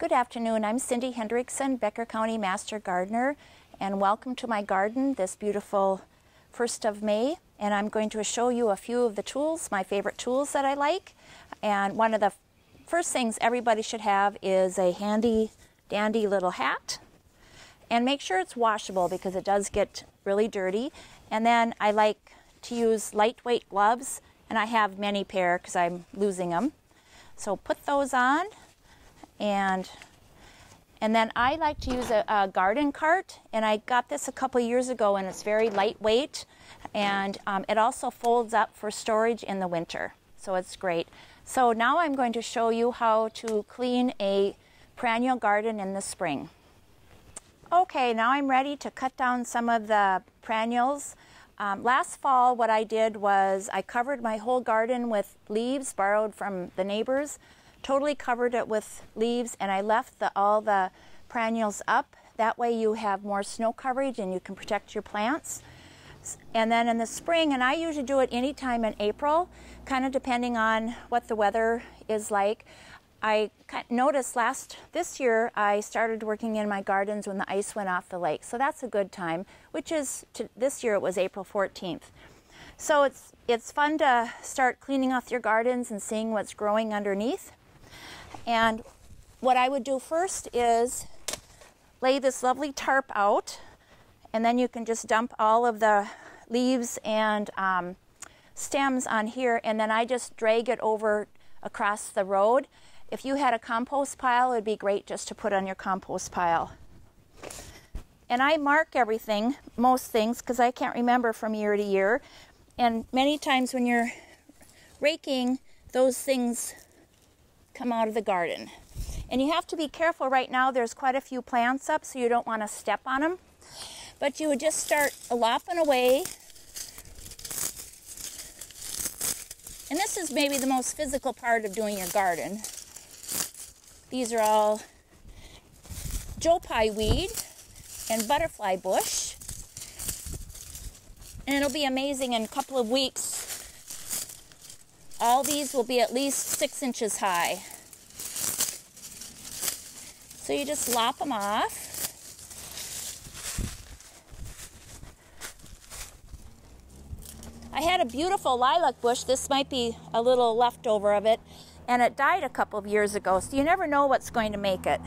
Good afternoon, I'm Cindy Hendrickson, Becker County Master Gardener, and welcome to my garden this beautiful 1st of May. And I'm going to show you a few of the tools, my favorite tools that I like. And one of the first things everybody should have is a handy dandy little hat. And make sure it's washable because it does get really dirty. And then I like to use lightweight gloves, and I have many pair because I'm losing them. So put those on. And then I like to use a garden cart, and I got this a couple years ago, and it's very lightweight, and it also folds up for storage in the winter, so it's great. So now I'm going to show you how to clean a perennial garden in the spring. Okay, now I'm ready to cut down some of the perennials. Last fall what I did was I covered my whole garden with leaves borrowed from the neighbors. Totally covered it with leaves, and I left all the perennials up. That way you have more snow coverage and you can protect your plants. And then in the spring, and I usually do it anytime in April, kind of depending on what the weather is like. I noticed this year I started working in my gardens when the ice went off the lake, so that's a good time, which is, this year it was April 14th. So it's fun to start cleaning off your gardens and seeing what's growing underneath. And what I would do first is lay this lovely tarp out, and then you can just dump all of the leaves and stems on here, and then I just drag it over across the road. If you had a compost pile, it would be great just to put on your compost pile. And I mark everything, most things, because I can't remember from year to year. And many times when you're raking, those things come out of the garden. And you have to be careful. Right now there's quite a few plants up, so you don't want to step on them. But you would just start lopping away. And this is maybe the most physical part of doing your garden. These are all Joe Pye weed and butterfly bush. And it'll be amazing in a couple of weeks. All these will be at least 6 inches high. So you just lop them off. I had a beautiful lilac bush. This might be a little leftover of it. And it died a couple of years ago, so you never know what's going to make it.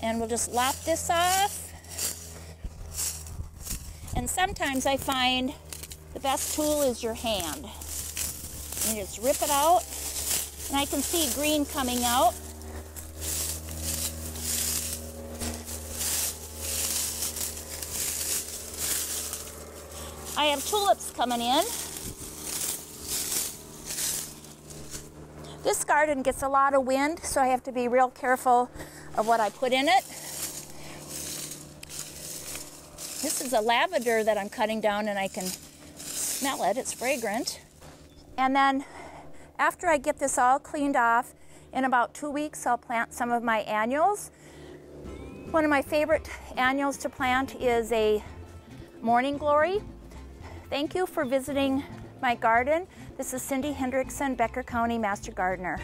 And we'll just lop this off. And sometimes I find the best tool is your hand. And you just rip it out, and I can see green coming out. I have tulips coming in. This garden gets a lot of wind, so I have to be real careful of what I put in it. This is a lavender that I'm cutting down, and I can smell it. It's fragrant. And then after I get this all cleaned off, in about 2 weeks I'll plant some of my annuals. One of my favorite annuals to plant is a morning glory. Thank you for visiting my garden. This is Cindy Hendrickson, Becker County Master Gardener.